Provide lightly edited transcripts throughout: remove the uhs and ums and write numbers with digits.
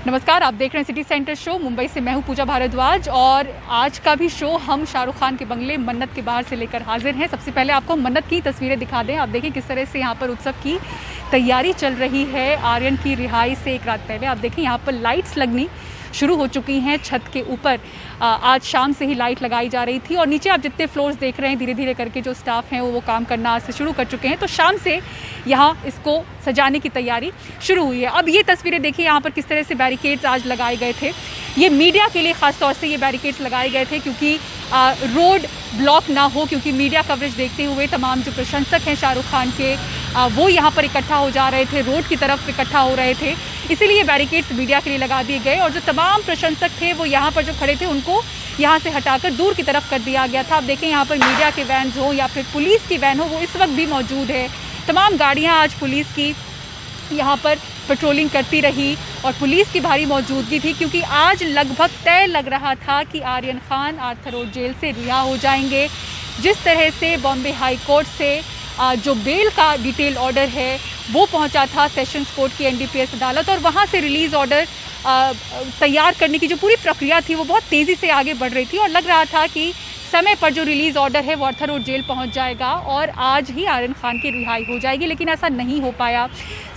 नमस्कार, आप देख रहे हैं सिटी सेंटर शो। मुंबई से मैं हूं पूजा भारद्वाज और आज का भी शो हम शाहरुख खान के बंगले मन्नत के बाहर से लेकर हाजिर हैं। सबसे पहले आपको मन्नत की तस्वीरें दिखा दें। आप देखें किस तरह से यहां पर उत्सव की तैयारी चल रही है। आर्यन की रिहाई से एक रात पहले आप देखें यहां पर लाइट्स लगनी शुरू हो चुकी हैं। छत के ऊपर आज शाम से ही लाइट लगाई जा रही थी और नीचे आप जितने फ्लोर्स देख रहे हैं धीरे धीरे करके जो स्टाफ हैं वो काम करना आज से शुरू कर चुके हैं। तो शाम से यहाँ इसको सजाने की तैयारी शुरू हुई है। अब ये तस्वीरें देखिए यहाँ पर किस तरह से बैरिकेड्स आज लगाए गए थे। ये मीडिया के लिए ख़ास तौर से ये बैरिकेड्स लगाए गए थे क्योंकि रोड ब्लॉक ना हो, क्योंकि मीडिया कवरेज देखते हुए तमाम जो प्रशंसक हैं शाहरुख खान के वो यहाँ पर इकट्ठा हो जा रहे थे, रोड की तरफ इकट्ठा हो रहे थे। इसीलिए बैरिकेड्स मीडिया के लिए लगा दिए गए और जो तमाम प्रशंसक थे वो यहाँ पर जो खड़े थे उनको यहाँ से हटाकर दूर की तरफ कर दिया गया था। आप देखें यहाँ पर मीडिया के वैन हो या फिर पुलिस की वैन हो वो इस वक्त भी मौजूद है। तमाम गाड़ियाँ आज पुलिस की यहाँ पर पेट्रोलिंग करती रही और पुलिस की भारी मौजूदगी थी क्योंकि आज लगभग तय लग रहा था कि आर्यन खान आर्थर रोड जेल से रिहा हो जाएंगे। जिस तरह से बॉम्बे हाई कोर्ट से जो बेल का डिटेल ऑर्डर है वो पहुंचा था सेशंस कोर्ट की एनडीपीएस अदालत और वहां से रिलीज़ ऑर्डर तैयार करने की जो पूरी प्रक्रिया थी वो बहुत तेज़ी से आगे बढ़ रही थी और लग रहा था कि समय पर जो रिलीज़ ऑर्डर है वो आर्थर रोड जेल पहुंच जाएगा और आज ही आर्यन खान की रिहाई हो जाएगी, लेकिन ऐसा नहीं हो पाया।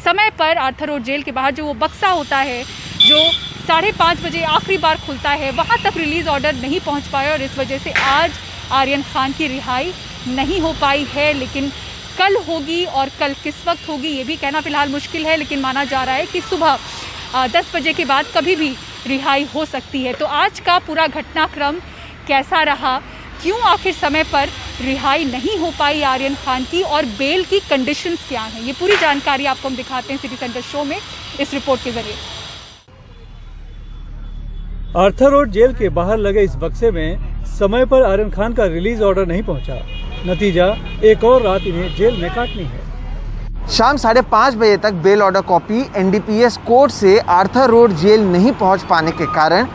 समय पर आर्थर रोड जेल के बाहर जो वो बक्सा होता है जो 5:30 बजे आखिरी बार खुलता है वहाँ तक रिलीज़ ऑर्डर नहीं पहुँच पाया और इस वजह से आज आर्यन खान की रिहाई नहीं हो पाई है। लेकिन कल होगी और कल किस वक्त होगी ये भी कहना फ़िलहाल मुश्किल है, लेकिन माना जा रहा है कि सुबह 10 बजे के बाद कभी भी रिहाई हो सकती है। तो आज का पूरा घटनाक्रम कैसा रहा, क्यों आखिर समय पर रिहाई नहीं हो पाई आर्यन खान की और बेल की कंडीशंस क्या हैं, ये पूरी जानकारी आपको हम दिखाते हैं सिटी सेंटर शो में इस रिपोर्ट के जरिए। आर्थर रोड जेल के बाहर लगे इस बक्से में समय पर आर्यन खान का रिलीज ऑर्डर नहीं पहुंचा। नतीजा एक और रात इन्हें जेल में काटनी है। शाम 5:30 बजे तक bail order copy NDPS court से आर्थर रोड जेल नहीं पहुंच पाने के कारण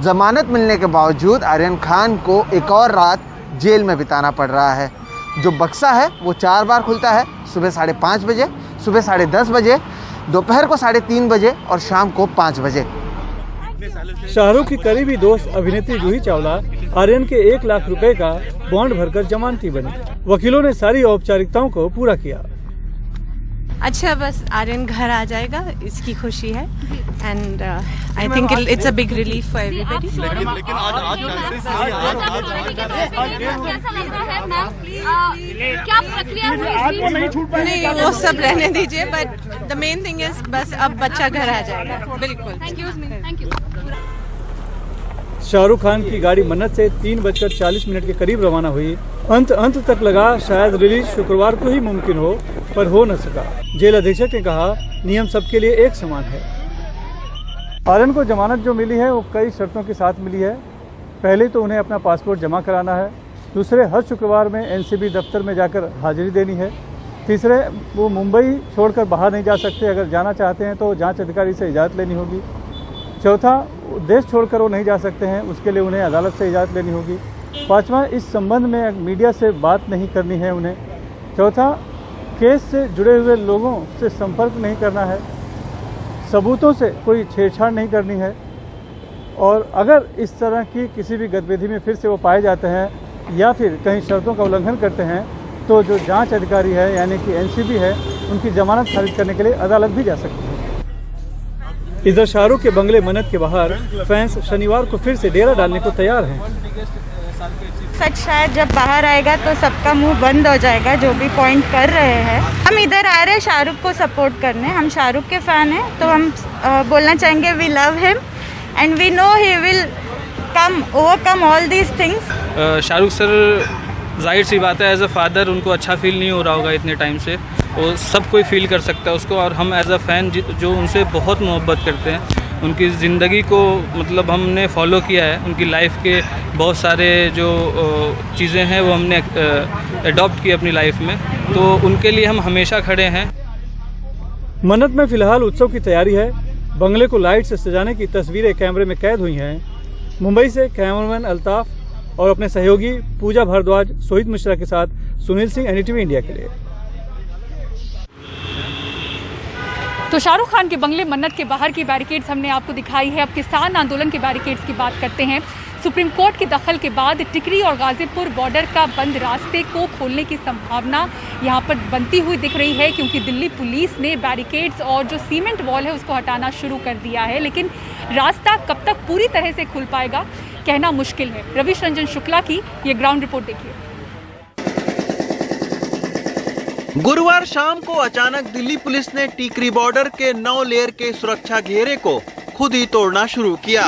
जमानत मिलने के बावजूद आर्यन खान को एक और रात जेल में बिताना पड़ रहा है। जो बक्सा है वो 4 बार खुलता है, सुबह 5:30 बजे, सुबह 10:30 बजे, दोपहर को 3:30 बजे और शाम को 5 बजे। शाहरुख की करीबी दोस्त अभिनेत्री जूही चावला आर्यन के 1 लाख रुपए का बॉन्ड भरकर जमानती बनी। वकीलों ने सारी औपचारिकताओं को पूरा किया। अच्छा, बस आर्यन घर आ जाएगा, इसकी खुशी है and I think it's a big relief for everybody. लेकिन आज क्या प्रक्रिया नहीं, वो सब रहने दीजिए, but the main thing is बस अब बच्चा घर आ जाएगा। बिल्कुल। Thank you. शाहरुख खान की गाड़ी मन्नत से 3:40 के करीब रवाना हुई। अंत तक लगा शायद रिलीज शुक्रवार को ही मुमकिन हो, पर हो न सका। जेल अधीक्षक ने कहा नियम सबके लिए एक समान है। आर्यन को जमानत जो मिली है वो कई शर्तों के साथ मिली है। पहले तो उन्हें अपना पासपोर्ट जमा कराना है, दूसरे हर शुक्रवार में एनसीबी दफ्तर में जाकर हाजिरी देनी है, तीसरे वो मुंबई छोड़कर बाहर नहीं जा सकते, अगर जाना चाहते हैं तो जांच अधिकारी से इजाज़त लेनी होगी, चौथा देश छोड़कर वो नहीं जा सकते हैं, उसके लिए उन्हें अदालत से इजाज़त लेनी होगी, पाँचवा इस संबंध में मीडिया से बात नहीं करनी है उन्हें, चौथा केस से जुड़े हुए लोगों से संपर्क नहीं करना है, सबूतों से कोई छेड़छाड़ नहीं करनी है और अगर इस तरह की किसी भी गतिविधि में फिर से वो पाए जाते हैं या फिर कहीं शर्तों का उल्लंघन करते हैं तो जो जांच अधिकारी है यानी कि एनसीबी है उनकी जमानत खारिज करने के लिए अदालत भी जा सकती है। इधर शाहरुख के बंगले मन्नत के बाहर फैंस शनिवार को फिर से डेरा डालने को तैयार हैं। सच शायद जब बाहर आएगा तो सबका मुंह बंद हो जाएगा जो भी पॉइंट कर रहे हैं। हम इधर आ रहे हैं शाहरुख को सपोर्ट करने, हम शाहरुख के फ़ैन हैं तो हम बोलना चाहेंगे we love him and we know he will come overcome all these things. Shahrukh sir जाहिर सी बात है एज अ फादर उनको अच्छा फील नहीं हो रहा होगा इतने टाइम से, वो सब कोई फील कर सकता है उसको और हम एज अ फ़ैन जो उनसे बहुत मोहब्बत करते हैं, उनकी ज़िंदगी को मतलब हमने फॉलो किया है, उनकी लाइफ के बहुत सारे जो चीज़ें हैं वो हमने अडॉप्ट की अपनी लाइफ में, तो उनके लिए हम हमेशा खड़े हैं। मन्नत में फिलहाल उत्सव की तैयारी है। बंगले को लाइट से सजाने की तस्वीरें कैमरे में कैद हुई हैं। मुंबई से कैमरामैन अल्ताफ और अपने सहयोगी पूजा भारद्वाज, सोहित मिश्रा के साथ सुनील सिंह, एनडीटीवी इंडिया के लिए। तो शाहरुख खान के बंगले मन्नत के बाहर की बैरिकेड्स हमने आपको दिखाई है। अब किसान आंदोलन के बैरिकेड्स की बात करते हैं। सुप्रीम कोर्ट के दखल के बाद टिकरी और गाजीपुर बॉर्डर का बंद रास्ते को खोलने की संभावना यहाँ पर बनती हुई दिख रही है, क्योंकि दिल्ली पुलिस ने बैरिकेड्स और जो सीमेंट वॉल है उसको हटाना शुरू कर दिया है। लेकिन रास्ता कब तक पूरी तरह से खुल पाएगा कहना मुश्किल है। रविश रंजन शुक्ला की ये ग्राउंड रिपोर्ट देखिए। गुरुवार शाम को अचानक दिल्ली पुलिस ने टीकरी बॉर्डर के 9 लेयर के सुरक्षा घेरे को खुद ही तोड़ना शुरू किया।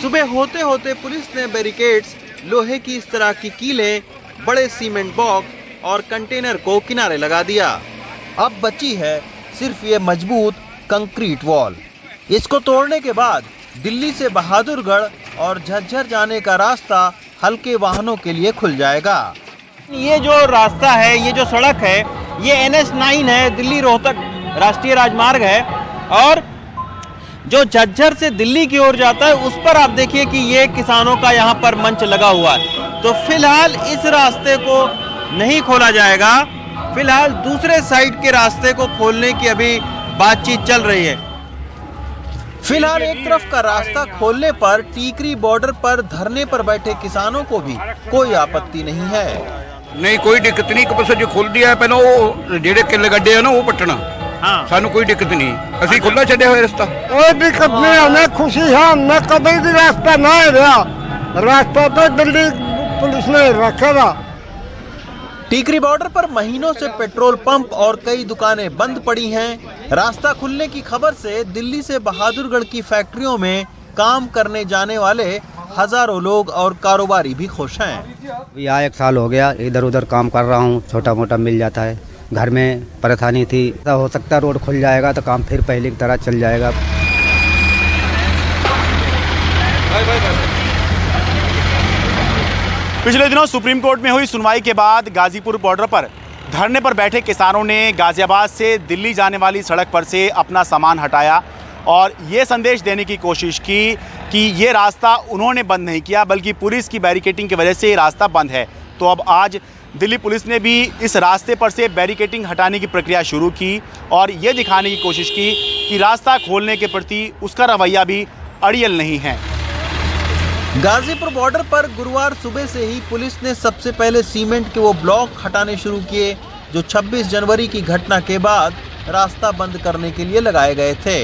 सुबह होते होते पुलिस ने बैरिकेड्स, लोहे की इस तरह की कीलें, बड़े सीमेंट बॉक्स और कंटेनर को किनारे लगा दिया। अब बची है सिर्फ ये मजबूत कंक्रीट वॉल। इसको तोड़ने के बाद दिल्ली से बहादुरगढ़ और झज्जर जाने का रास्ता हल्के वाहनों के लिए खुल जाएगा। ये जो रास्ता है, ये जो सड़क है, ये NH9 है, दिल्ली रोहतक राष्ट्रीय राजमार्ग है। और जो झज्जर से दिल्ली की ओर जाता है उस पर आप देखिए कि ये किसानों का यहाँ पर मंच लगा हुआ है। तो फिलहाल इस रास्ते को नहीं खोला जाएगा। फिलहाल दूसरे साइड के रास्ते को खोलने की अभी बातचीत चल रही है। फिलहाल एक तरफ का रास्ता खोलने पर टीकरी बॉर्डर पर धरने पर बैठे किसानों को भी कोई आपत्ति नहीं है। नहीं कोई दिक्कत नहीं, बस जो खोल दिया है पहले वो जेडे किले गड्ढे है ना वो पटना। हाँ सानू कोई दिक्कत नहीं, असि खुला छड्या हुआ रास्ता। कोई दिक्कत नहीं, हमें खुशी है। हमने कभी भी रास्ता ना रहा, रास्ता तो दिल्ली पुलिस ने रखेगा। टीकरी बॉर्डर पर महीनों से पेट्रोल पंप और कई दुकानें बंद पड़ी हैं। रास्ता खुलने की खबर से दिल्ली से बहादुरगढ़ की फैक्ट्रियों में काम करने जाने वाले हजारों लोग और कारोबारी भी खुश हैं। यहाँ 1 साल हो गया, इधर उधर काम कर रहा हूँ, छोटा मोटा मिल जाता है। घर में परेशानी थी, हो सकता है रोड खुल जाएगा तो काम फिर पहले की तरह चल जाएगा। पिछले दिनों सुप्रीम कोर्ट में हुई सुनवाई के बाद गाजीपुर बॉर्डर पर धरने पर बैठे किसानों ने गाजियाबाद से दिल्ली जाने वाली सड़क पर से अपना सामान हटाया और ये संदेश देने की कोशिश की कि ये रास्ता उन्होंने बंद नहीं किया, बल्कि पुलिस की बैरिकेटिंग की वजह से ये रास्ता बंद है। तो अब आज दिल्ली पुलिस ने भी इस रास्ते पर से बैरिकेटिंग हटाने की प्रक्रिया शुरू की और ये दिखाने की कोशिश की कि रास्ता खोलने के प्रति उसका रवैया भी अड़ियल नहीं है। गाजीपुर बॉर्डर पर गुरुवार सुबह से ही पुलिस ने सबसे पहले सीमेंट के वो ब्लॉक हटाने शुरू किए जो 26 जनवरी की घटना के बाद रास्ता बंद करने के लिए लगाए गए थे।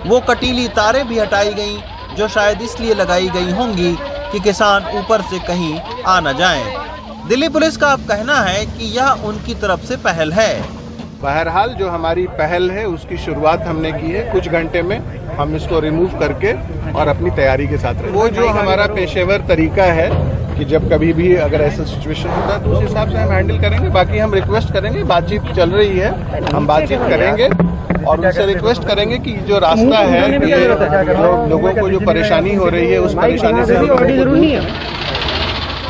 वो कटीली तारें भी हटाई गईं जो शायद इसलिए लगाई गई होंगी कि किसान ऊपर से कहीं आ न जाएं। दिल्ली पुलिस का अब कहना है कि यह उनकी तरफ से पहल है। बहरहाल जो हमारी पहल है उसकी शुरुआत हमने की है। कुछ घंटे में हम इसको रिमूव करके और अपनी तैयारी के साथ वो जो हमारा पेशेवर तरीका है कि जब कभी भी अगर ऐसा सिचुएशन होता है तो उस हिसाब से हम हैंडल करेंगे। बाकी हम रिक्वेस्ट करेंगे, बातचीत चल रही है, हम बातचीत करेंगे और उनसे रिक्वेस्ट करेंगे कि जो रास्ता है जो लोगों को जो परेशानी हो रही है उस परेशानी से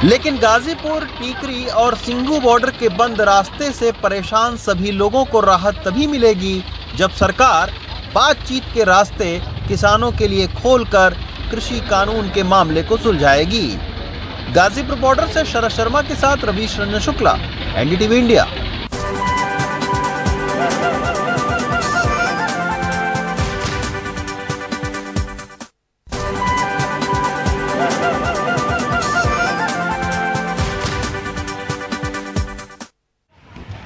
लेकिन गाजीपुर, टीकरी और सिंघू बॉर्डर के बंद रास्ते से परेशान सभी लोगों को राहत तभी मिलेगी जब सरकार बातचीत के रास्ते किसानों के लिए खोलकर कृषि कानून के मामले को सुलझाएगी। गाजीपुर बॉर्डर से शरद शर्मा के साथ रविश रंजन शुक्ला, NDTV इंडिया।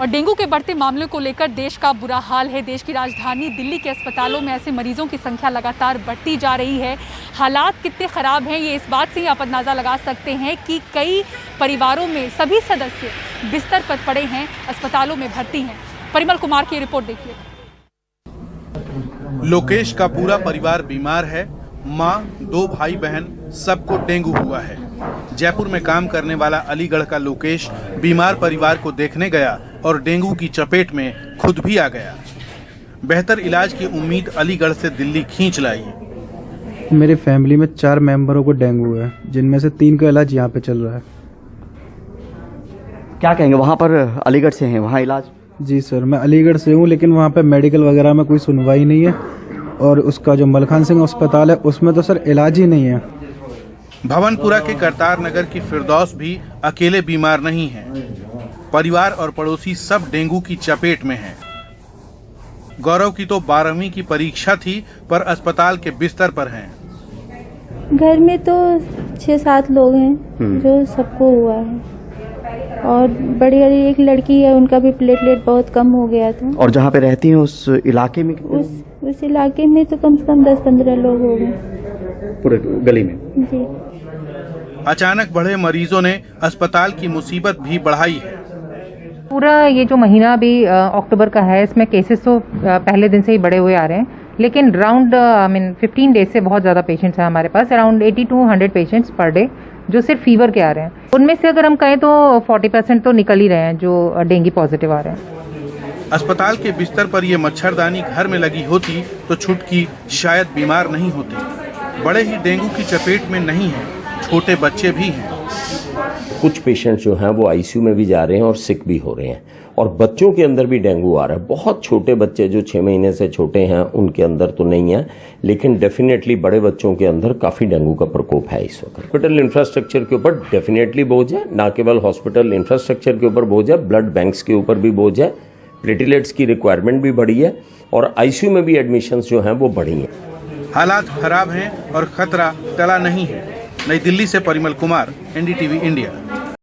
और डेंगू के बढ़ते मामलों को लेकर देश का बुरा हाल है। देश की राजधानी दिल्ली के अस्पतालों में ऐसे मरीजों की संख्या लगातार बढ़ती जा रही है। हालात कितने ख़राब हैं ये इस बात से ही आप अंदाज़ा लगा सकते हैं कि कई परिवारों में सभी सदस्य बिस्तर पर पड़े हैं, अस्पतालों में भर्ती हैं। परिमल कुमार की रिपोर्ट देखिए। लोकेश का पूरा परिवार बीमार है। माँ, 2 भाई बहन, सबको डेंगू हुआ है। जयपुर में काम करने वाला अलीगढ़ का लोकेश बीमार परिवार को देखने गया और डेंगू की चपेट में खुद भी आ गया। बेहतर इलाज की उम्मीद अलीगढ़ से दिल्ली खींच लाई। मेरी फैमिली में 4 मेंबरों को डेंगू है, जिनमें से 3 का इलाज यहाँ पे चल रहा है। क्या कहेंगे, वहाँ पर अलीगढ़ से हैं, वहाँ इलाज? जी सर, मैं अलीगढ़ से हूँ, लेकिन वहाँ पे मेडिकल वगैरह में कोई सुनवाई नहीं है और उसका जो मलखान सिंह अस्पताल है उसमें तो सर इलाज ही नहीं है। भवनपुरा के करतार नगर की फिरदौस भी अकेले बीमार नहीं है। परिवार और पड़ोसी सब डेंगू की चपेट में हैं। गौरव की तो 12वीं की परीक्षा थी, पर अस्पताल के बिस्तर पर हैं। घर में तो 6-7 लोग हैं जो सबको हुआ है, और बड़ी वाली एक लड़की है, उनका भी प्लेटलेट बहुत कम हो गया था। और जहाँ पे रहती हैं उस इलाके में उस इलाके में तो कम से कम 10-15 लोग हो गए पूरे गली में जी। अचानक बढ़े मरीजों ने अस्पताल की मुसीबत भी बढ़ाई है। पूरा ये जो महीना अभी अक्टूबर का है, इसमें केसेस तो पहले दिन से ही बढ़े हुए आ रहे हैं, लेकिन राउंड 15 डेज से बहुत ज़्यादा पेशेंट्स हैं हमारे पास, around 80 to 100 patients per day जो सिर्फ फीवर के आ रहे हैं। उनमें से अगर हम कहें तो 40% तो निकल ही रहे हैं जो डेंगू पॉजिटिव आ रहे हैं। अस्पताल के बिस्तर पर ये मच्छरदानी घर में लगी होती तो छुटकी शायद बीमार नहीं होती। बड़े ही डेंगू की चपेट में नहीं है, छोटे बच्चे भी हैं। कुछ पेशेंट जो हैं वो आईसीयू में भी जा रहे हैं और सिक भी हो रहे हैं, और बच्चों के अंदर भी डेंगू आ रहा है। बहुत छोटे बच्चे जो 6 महीने से छोटे हैं उनके अंदर तो नहीं है, लेकिन डेफिनेटली बड़े बच्चों के अंदर काफ़ी डेंगू का प्रकोप है इस वक्त। हॉस्पिटल इंफ्रास्ट्रक्चर के ऊपर डेफिनेटली बोझ है, ना केवल हॉस्पिटल इंफ्रास्ट्रक्चर के ऊपर बोझ है, ब्लड बैंक्स के ऊपर भी बोझ है, प्लेटलेट्स की रिक्वायरमेंट भी बढ़ी है, और आईसीयू में भी एडमिशन्स जो हैं वो बढ़ी हैं। हालात खराब हैं और खतरा टला नहीं है। नई दिल्ली से परिमल कुमार, एनडीटीवी इंडिया।